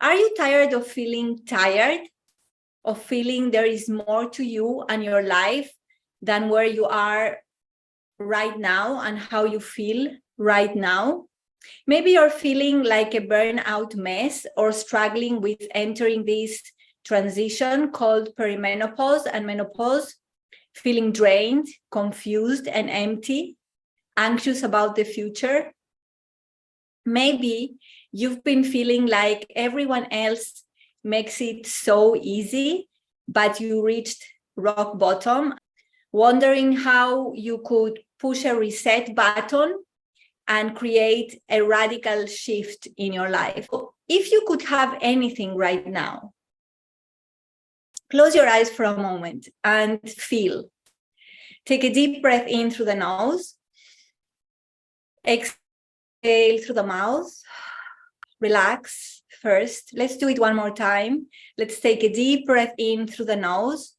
Are you tired of feeling tired? Of feeling there is more to you and your life than where you are right now and how you feel right now? Maybe you're feeling like a burnout mess or struggling with entering this transition called perimenopause and menopause, feeling drained, confused, and empty, anxious about the future. Maybe you've been feeling like everyone else makes it so easy, but you reached rock bottom, wondering how you could push a reset button and create a radical shift in your life. If you could have anything right now, close your eyes for a moment and feel. Take a deep breath in through the nose. Exhale through the mouth. Relax first. Let's do it one more time. Let's take a deep breath in through the nose.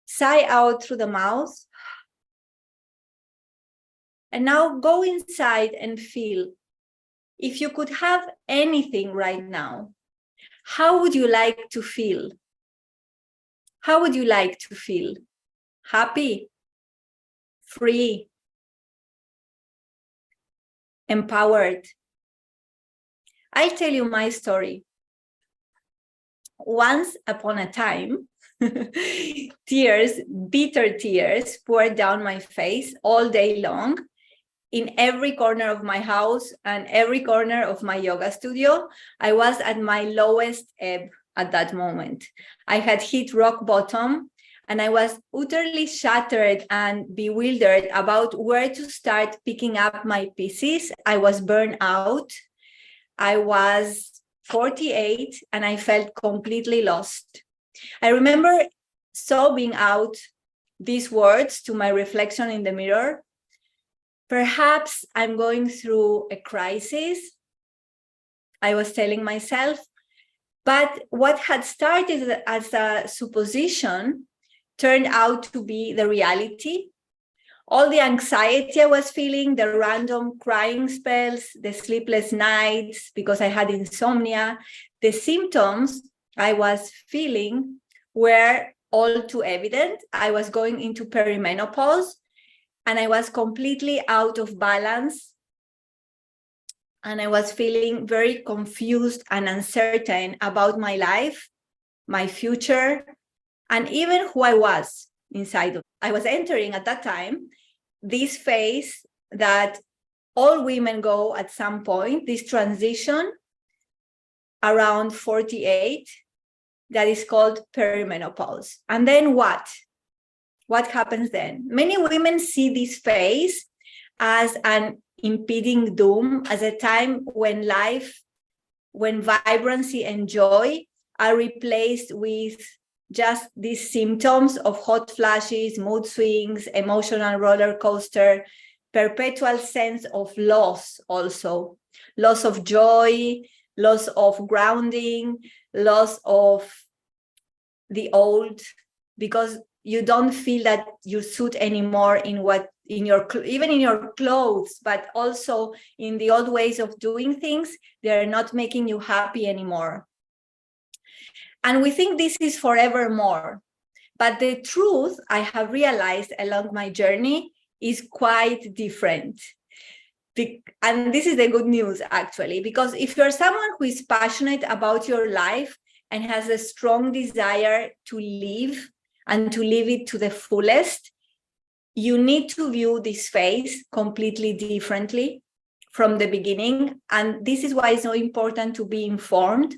Sigh out through the mouth. And now go inside and feel. If you could have anything right now, how would you like to feel? How would you like to feel? Happy? Free? Empowered? I'll tell you my story. Once upon a time, tears, bitter tears poured down my face all day long in every corner of my house and every corner of my yoga studio. I was at my lowest ebb at that moment. I had hit rock bottom and I was utterly shattered and bewildered about where to start picking up my pieces. I was burned out. I was 48 and I felt completely lost. I remember sobbing out these words to my reflection in the mirror. Perhaps I'm going through a crisis, I was telling myself. But what had started as a supposition turned out to be the reality. All the anxiety I was feeling, the random crying spells, the sleepless nights because I had insomnia, the symptoms I was feeling were all too evident. I was going into perimenopause and I was completely out of balance. And I was feeling very confused and uncertain about my life, my future, and even who I was inside of. I was entering at that time this phase that all women go at some point, this transition around 48 that is called perimenopause. And then what? What happens then? Many women see this phase as an impending doom, as a time when life, when vibrancy and joy are replaced with just these symptoms of hot flashes, mood swings, emotional roller coaster, perpetual sense of loss also, loss of joy, loss of grounding, loss of the old, because you don't feel that you suit anymore in what, in your, even in your clothes, but also in the old ways of doing things. They're not making you happy anymore. And we think this is forevermore. But the truth, I have realized along my journey, is quite different. And this is the good news, actually, because if you're someone who is passionate about your life and has a strong desire to live and to live it to the fullest, you need to view this phase completely differently from the beginning. And this is why it's so important to be informed.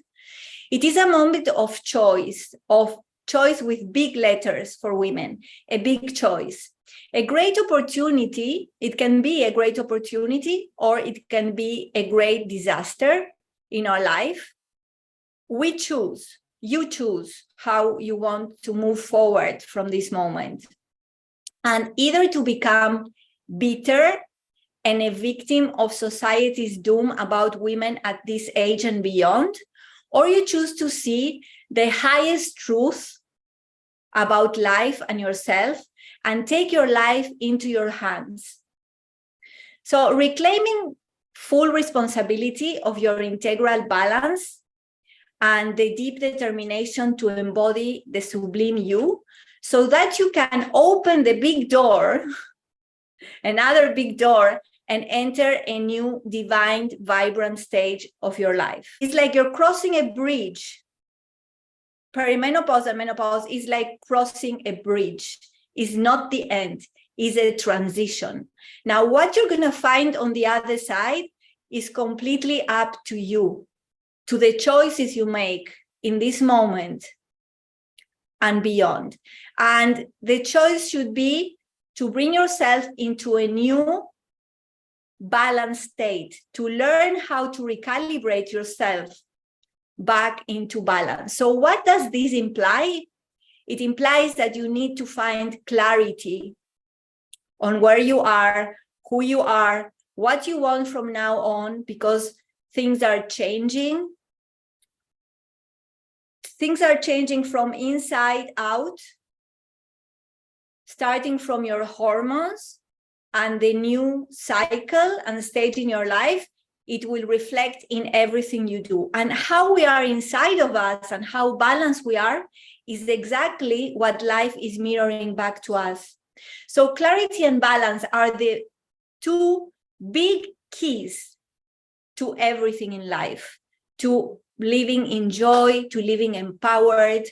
It is a moment of choice with big letters for women, a big choice. A great opportunity, it can be a great opportunity, or it can be a great disaster in our life. We choose, you choose how you want to move forward from this moment. And either to become bitter and a victim of society's doom about women at this age and beyond, or you choose to see the highest truth about life and yourself and take your life into your hands. So reclaiming full responsibility of your integral balance and the deep determination to embody the sublime you, so that you can open the big door, another big door, and enter a new divine, vibrant stage of your life. It's like you're crossing a bridge. Perimenopause and menopause is like crossing a bridge. It's not the end, it's a transition. Now, what you're going to find on the other side is completely up to you, to the choices you make in this moment and beyond. And the choice should be to bring yourself into a new balanced state, to learn how to recalibrate yourself back into balance. So what does this imply? It implies that you need to find clarity on where you are, who you are, what you want from now on, because things are changing. Things are changing from inside out, starting from your hormones and the new cycle and stage in your life. It will reflect in everything you do. And how we are inside of us and how balanced we are is exactly what life is mirroring back to us. So clarity and balance are the two big keys to everything in life, to living in joy, to living empowered,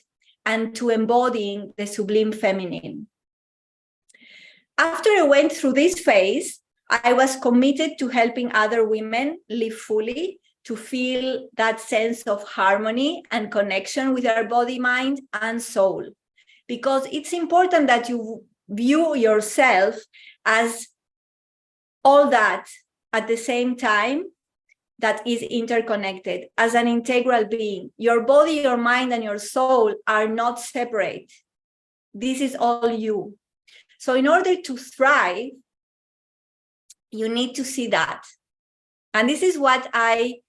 and to embodying the sublime feminine. After I went through this phase, I was committed to helping other women live fully, to feel that sense of harmony and connection with our body, mind, and soul. Because it's important that you view yourself as all that at the same time, that is interconnected, as an integral being. Your body, your mind, and your soul are not separate. This is all you. So in order to thrive, you need to see that. And this is what I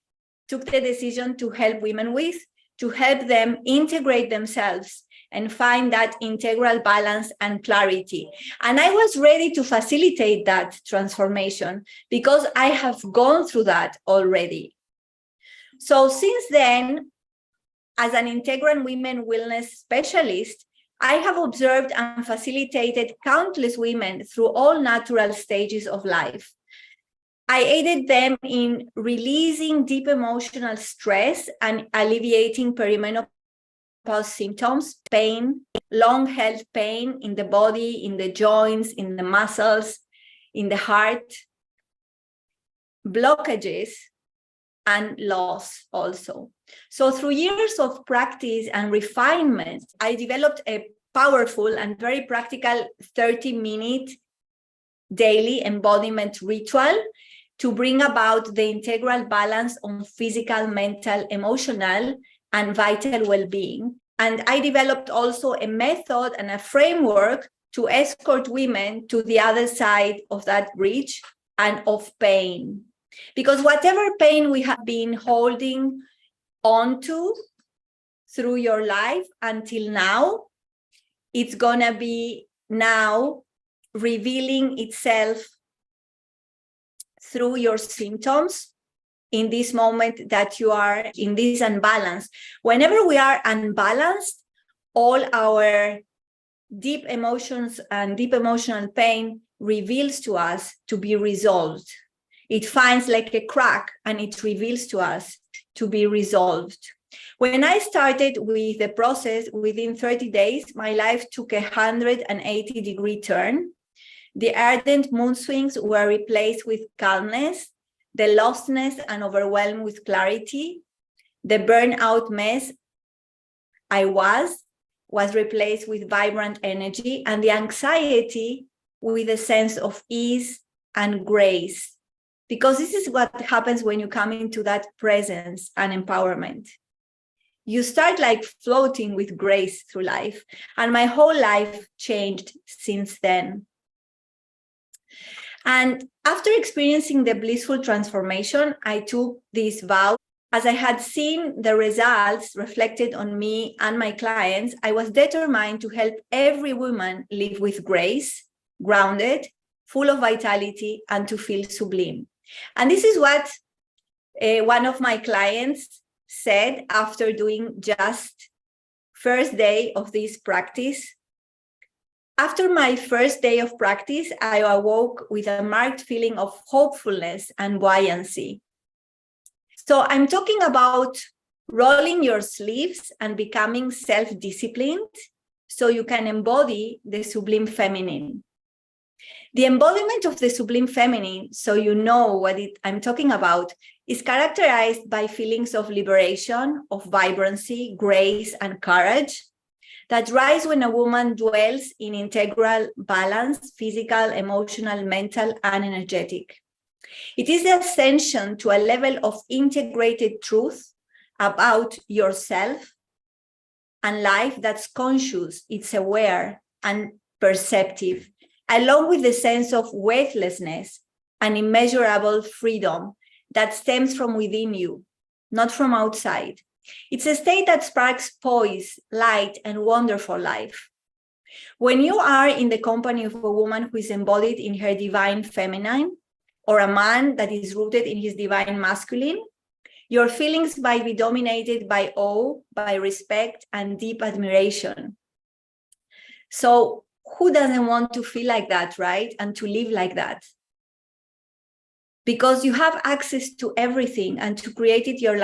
took the decision to help women with, to help them integrate themselves and find that integral balance and clarity. And I was ready to facilitate that transformation because I have gone through that already. So since then, as an integral women wellness specialist, I have observed and facilitated countless women through all natural stages of life. I aided them in releasing deep emotional stress and alleviating perimenopause symptoms, pain, long-held pain in the body, in the joints, in the muscles, in the heart, blockages, and loss also. So through years of practice and refinement, I developed a powerful and very practical 30-minute daily embodiment ritual to bring about the integral balance on physical, mental, emotional, and vital well-being. And I developed also a method and a framework to escort women to the other side of that bridge and of pain. Because whatever pain we have been holding onto through your life until now, it's gonna be now revealing itself through your symptoms in this moment that you are in this unbalance. Whenever we are unbalanced, all our deep emotions and deep emotional pain reveals to us to be resolved. It finds like a crack and it reveals to us to be resolved. When I started with the process, within 30 days, my life took a 180-degree turn. The ardent mood swings were replaced with calmness, the lostness and overwhelmed with clarity. The burnout mess I was replaced with vibrant energy, and the anxiety with a sense of ease and grace. Because this is what happens when you come into that presence and empowerment. You start like floating with grace through life. And my whole life changed since then. And after experiencing the blissful transformation, I took this vow. As I had seen the results reflected on me and my clients, I was determined to help every woman live with grace, grounded, full of vitality, and to feel sublime. And this is what one of my clients said after doing just first day of this practice. After my first day of practice, I awoke with a marked feeling of hopefulness and buoyancy. So I'm talking about rolling your sleeves and becoming self-disciplined so you can embody the Sublime Feminine. The embodiment of the Sublime Feminine, so you know what I'm talking about, is characterized by feelings of liberation, of vibrancy, grace, and courage that rise when a woman dwells in integral balance, physical, emotional, mental, and energetic. It is the ascension to a level of integrated truth about yourself and life that's conscious, it's aware, and perceptive, along with the sense of weightlessness and immeasurable freedom that stems from within you, not from outside. It's a state that sparks poise, light, and wonder for life. When you are in the company of a woman who is embodied in her divine feminine, or a man that is rooted in his divine masculine, your feelings might be dominated by awe, by respect, and deep admiration. So who doesn't want to feel like that, right? And to live like that? Because you have access to everything, and to creating your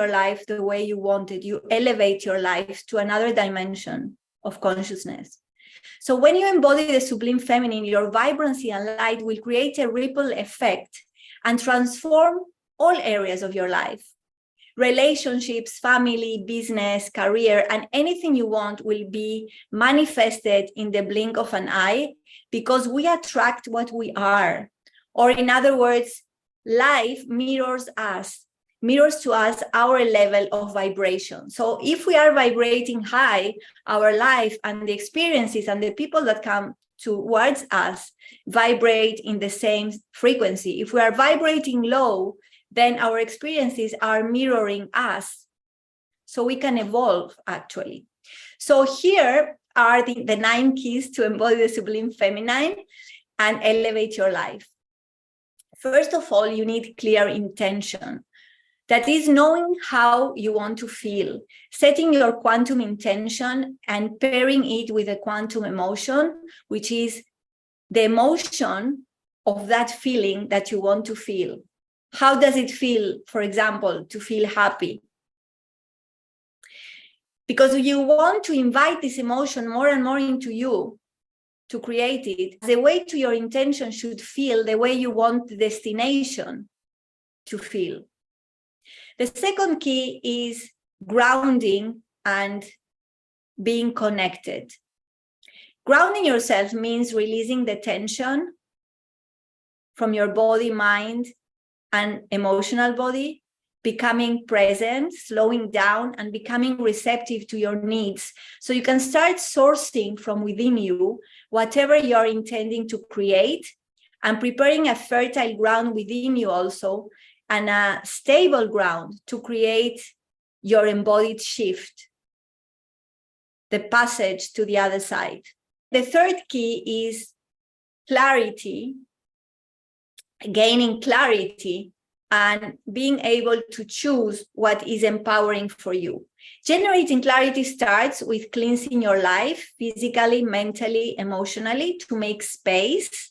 life the way you want it, you elevate your life to another dimension of consciousness. So when you embody the Sublime Feminine, your vibrancy and light will create a ripple effect and transform all areas of your life. Relationships, family, business, career, and anything you want will be manifested in the blink of an eye, because we attract what we are. Or in other words, life mirrors to us our level of vibration. So if we are vibrating high, our life and the experiences and the people that come towards us vibrate in the same frequency. If we are vibrating low, then our experiences are mirroring us. So we can evolve, actually. So here are the 9 keys to embody the Sublime Feminine and elevate your life. First of all, you need clear intention. That is knowing how you want to feel, setting your quantum intention and pairing it with a quantum emotion, which is the emotion of that feeling that you want to feel. How does it feel, for example, to feel happy? Because you want to invite this emotion more and more into you to create it. The way to your intention should feel the way you want the destination to feel. The second key is grounding and being connected. Grounding yourself means releasing the tension from your body, mind, and emotional body, becoming present, slowing down, and becoming receptive to your needs. So you can start sourcing from within you whatever you're intending to create, and preparing a fertile ground within you also, and a stable ground to create your embodied shift, the passage to the other side. The third key is clarity, gaining clarity and being able to choose what is empowering for you. Generating clarity starts with cleansing your life physically, mentally, emotionally, to make space,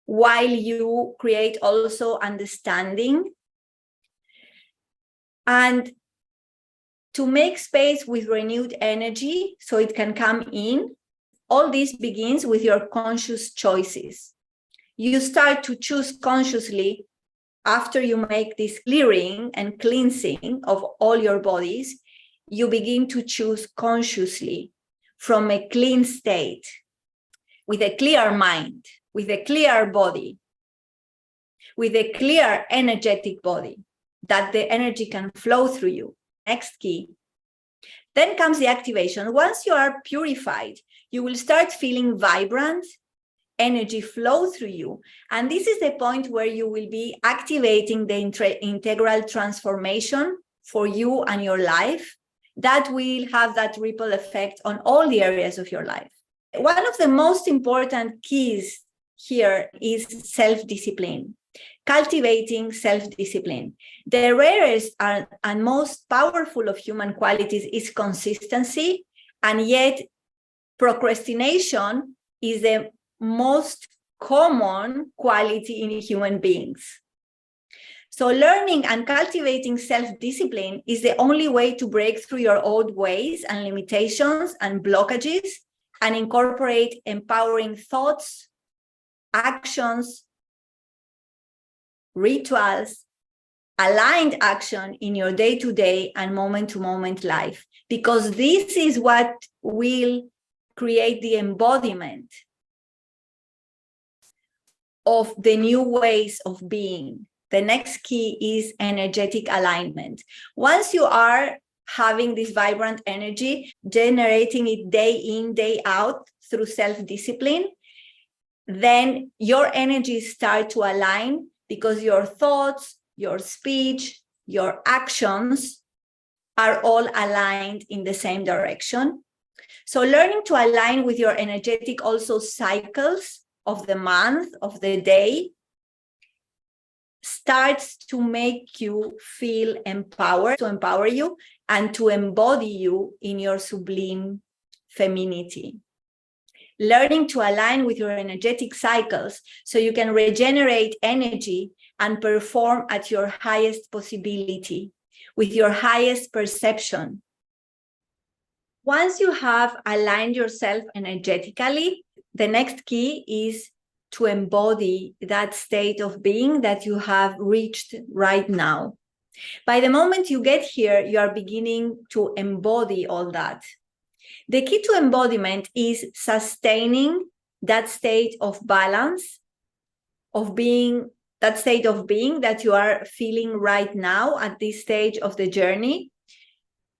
while you create also understanding, and to make space with renewed energy so it can come in. All this begins with your conscious choices. You start to choose consciously after you make this clearing and cleansing of all your bodies. You begin to choose consciously from a clean state, with a clear mind, with a clear body, with a clear energetic body, that the energy can flow through you. Next key. Then comes the activation. Once you are purified, you will start feeling vibrant, energy flow through you. And this is the point where you will be activating the integral transformation for you and your life that will have that ripple effect on all the areas of your life. One of the most important keys here is self-discipline. Cultivating self-discipline. The rarest and most powerful of human qualities is consistency, and yet procrastination is the most common quality in human beings. So learning and cultivating self-discipline is the only way to break through your old ways and limitations and blockages and incorporate empowering thoughts, actions, rituals, aligned action in your day-to-day and moment-to-moment life, because this is what will create the embodiment of the new ways of being. The next key is energetic alignment. Once you are having this vibrant energy, generating it day in, day out through self-discipline, then your energies start to align, because your thoughts, your speech, your actions are all aligned in the same direction. So learning to align with your energetic also cycles of the month, of the day, starts to make you feel empowered, to empower you and to embody you in your sublime femininity. Learning to align with your energetic cycles so you can regenerate energy and perform at your highest possibility, with your highest perception. Once you have aligned yourself energetically, the next key is to embody that state of being that you have reached right now. By the moment you get here, you are beginning to embody all that. The key to embodiment is sustaining that state of balance, of being, that state of being that you are feeling right now at this stage of the journey.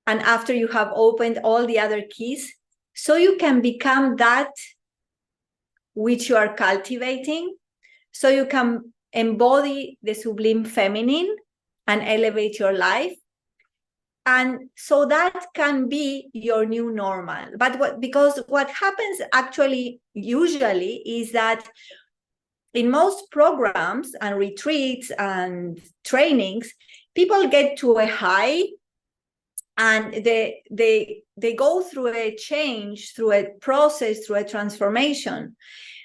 And after you have opened all the other keys, so you can become that which you are cultivating, so you can embody the sublime feminine and elevate your life. And so that can be your new normal. But because what happens actually usually is that in most programs and retreats and trainings, people get to a high and they go through a change, through a process, through a transformation.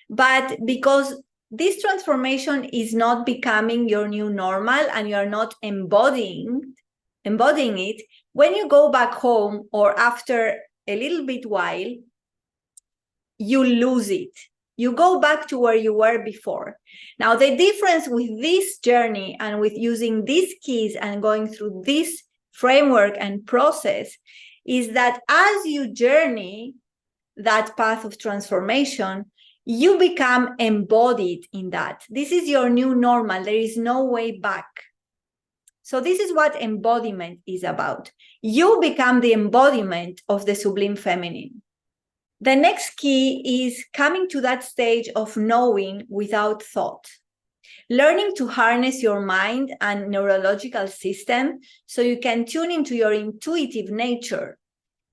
But because this transformation is not becoming your new normal and you are not embodying it, when you go back home or after a little bit while, you lose it. You go back to where you were before. Now, the difference with this journey and with using these keys and going through this framework and process is that as you journey that path of transformation, you become embodied in that. This is your new normal. There is no way back. So this is what embodiment is about. You become the embodiment of the sublime feminine. The next key is coming to that stage of knowing without thought. Learning to harness your mind and neurological system so you can tune into your intuitive nature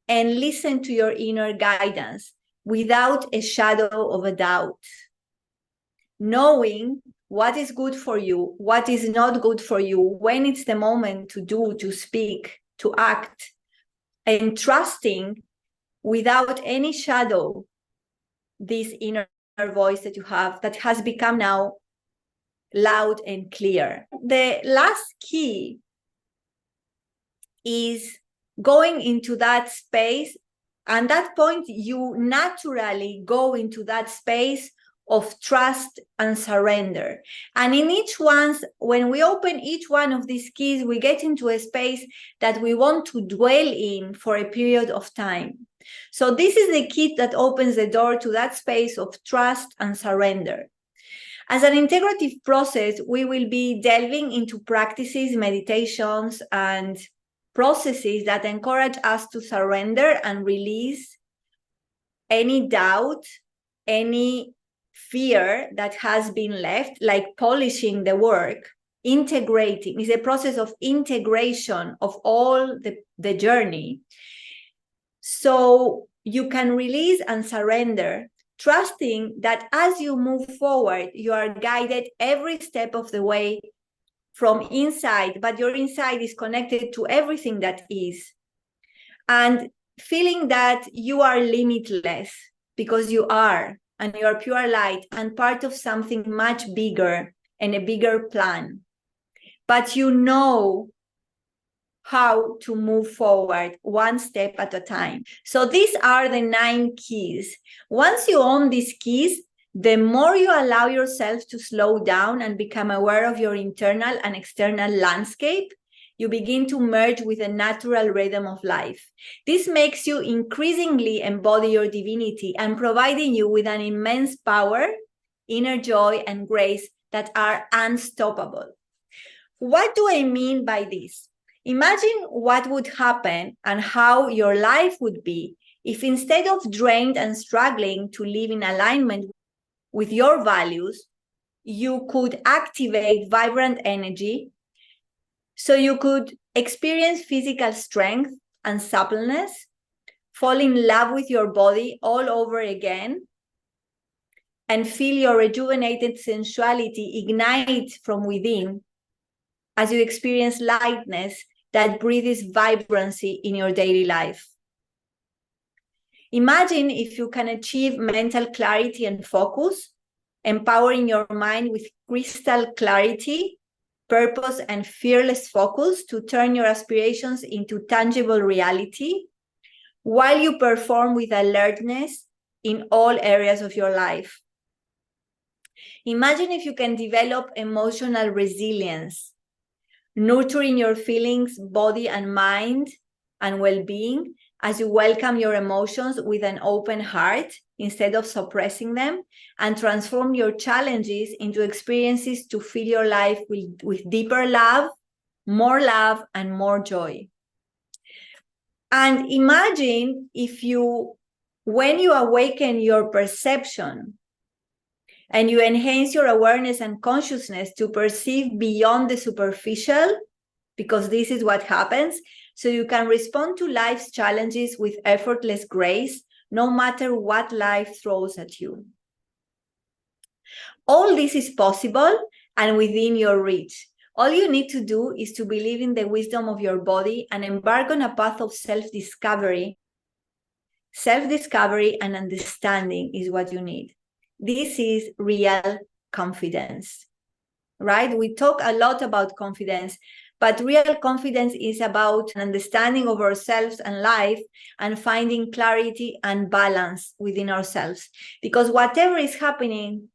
and listen to your inner guidance without a shadow of a doubt. Knowing what is good for you, what is not good for you, when it's the moment to do, to speak, to act, and trusting without any shadow this inner voice that you have that has become now loud and clear. The last key is going into that space, and at that point you naturally go into that space of trust and surrender. And in each one, when we open each one of these keys, we get into a space that we want to dwell in for a period of time. So this is the key that opens the door to that space of trust and surrender. As an integrative process, we will be delving into practices, meditations, and processes that encourage us to surrender and release any doubt, any fear that has been left, like polishing the work, integrating. It's a process of integration of all the journey. So you can release and surrender trusting that as you move forward, you are guided every step of the way from inside, but your inside is connected to everything that is. And feeling that you are limitless because you are, and you are pure light and part of something much bigger and a bigger plan. But you know how to move forward one step at a time. So these are the 9 keys. Once you own these keys, the more you allow yourself to slow down and become aware of your internal and external landscape, you begin to merge with a natural rhythm of life. This makes you increasingly embody your divinity and providing you with an immense power, inner joy, and grace that are unstoppable. What do I mean by this? Imagine what would happen and how your life would be if instead of drained and struggling to live in alignment with your values, you could activate vibrant energy, so you could experience physical strength and suppleness, fall in love with your body all over again, and feel your rejuvenated sensuality ignite from within as you experience lightness that breathes vibrancy in your daily life. Imagine if you can achieve mental clarity and focus, empowering your mind with crystal clarity, purpose, and fearless focus to turn your aspirations into tangible reality, while you perform with alertness in all areas of your life. Imagine if you can develop emotional resilience, nurturing your feelings, body, and mind, and well-being as you welcome your emotions with an open heart instead of suppressing them, and transform your challenges into experiences to fill your life with deeper love, and more joy. And imagine if when you awaken your perception and you enhance your awareness and consciousness to perceive beyond the superficial, because this is what happens, so you can respond to life's challenges with effortless grace, no matter what life throws at you. All this is possible and within your reach. All you need to do is to believe in the wisdom of your body and embark on a path of self-discovery. Self-discovery and understanding is what you need. This is real confidence, right? We talk a lot about confidence, but real confidence is about an understanding of ourselves and life and finding clarity and balance within ourselves. Because whatever is happening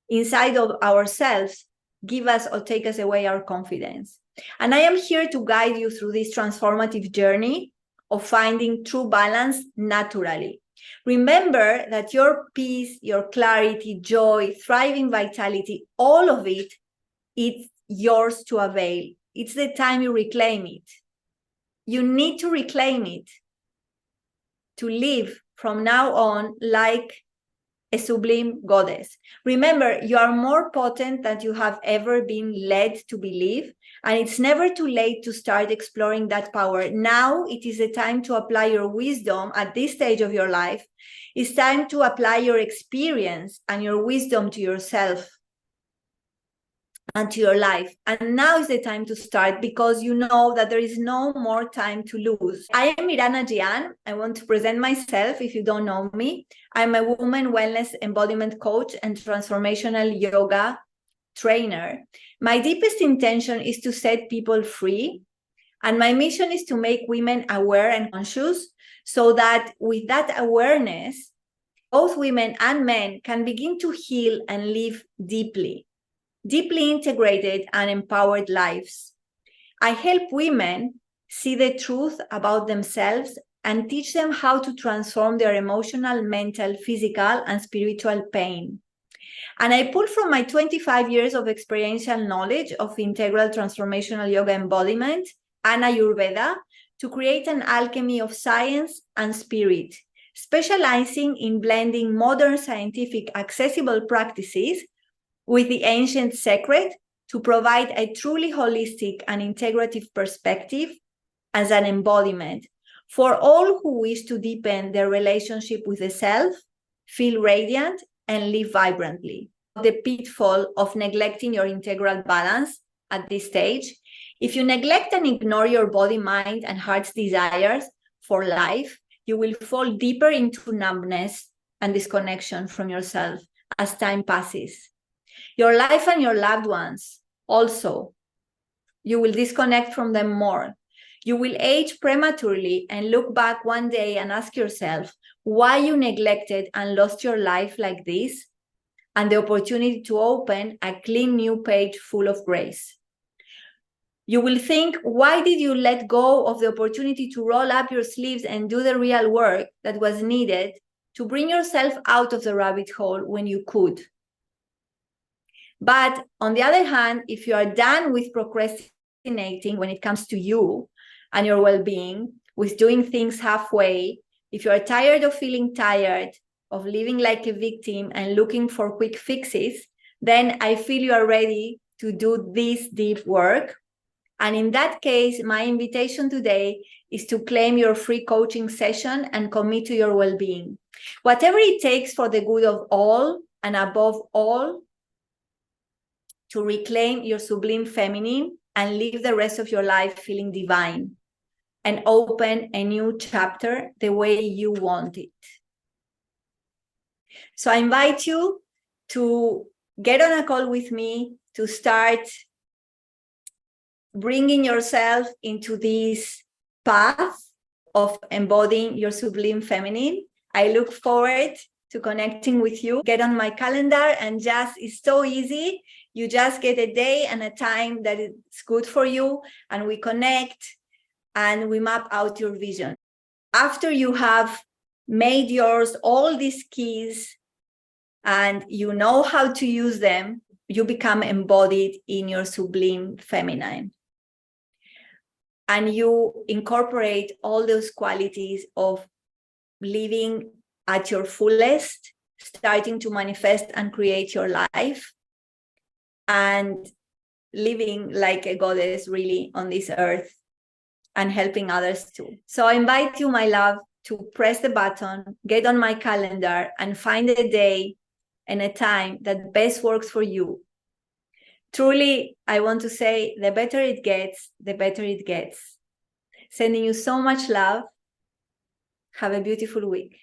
inside of ourselves give us or take us away our confidence. And I am here to guide you through this transformative journey of finding true balance naturally. Remember that your peace, your clarity, joy, thriving vitality, all of it, it's yours to avail. It's the time you reclaim it. You need to reclaim it to live from now on like a sublime goddess. Remember, you are more potent than you have ever been led to believe, and it's never too late to start exploring that power. Now it is the time to apply your wisdom at this stage of your life. It's time to apply your experience and your wisdom to yourself and to your life. And now is the time to start, because you know that there is no more time to lose. I am Irana Jian. I want to present myself if you don't know me. I'm a woman wellness embodiment coach and transformational yoga trainer. My deepest intention is to set people free. And my mission is to make women aware and conscious, so that with that awareness, both women and men can begin to heal and live deeply integrated and empowered lives. I help women see the truth about themselves and teach them how to transform their emotional, mental, physical, and spiritual pain. And I pull from my 25 years of experiential knowledge of integral transformational yoga embodiment and Ayurveda to create an alchemy of science and spirit, specializing in blending modern scientific accessible practices with the ancient sacred to provide a truly holistic and integrative perspective as an embodiment for all who wish to deepen their relationship with the self, feel radiant, and live vibrantly. The pitfall of neglecting your integral balance at this stage. If you neglect and ignore your body, mind, and heart's desires for life, you will fall deeper into numbness and disconnection from yourself as time passes. Your life and your loved ones also, you will disconnect from them more. You will age prematurely and look back one day and ask yourself why you neglected and lost your life like this, and the opportunity to open a clean new page full of grace. You will think, why did you let go of the opportunity to roll up your sleeves and do the real work that was needed to bring yourself out of the rabbit hole when you could? But on the other hand, if you are done with procrastinating when it comes to you and your well-being, with doing things halfway, if you are tired of feeling tired, of living like a victim and looking for quick fixes, then I feel you are ready to do this deep work. And in that case, my invitation today is to claim your free coaching session and commit to your well-being. Whatever it takes for the good of all, and above all, to reclaim your sublime feminine and live the rest of your life feeling divine and open a new chapter the way you want it. So I invite you to get on a call with me to start bringing yourself into this path of embodying your sublime feminine. I look forward to connecting with you. Get on my calendar, and it's so easy. You just get a day and a time that is good for you, and we connect and we map out your vision. After you have made yours all these keys and you know how to use them, you become embodied in your sublime feminine. And you incorporate all those qualities of living at your fullest, starting to manifest and create your life, and living like a goddess really on this earth and helping others too. So I invite you, my love, to press the button, get on my calendar, and find a day and a time that best works for you. Truly, I want to say, the better it gets, the better it gets. Sending you so much love. Have a beautiful week.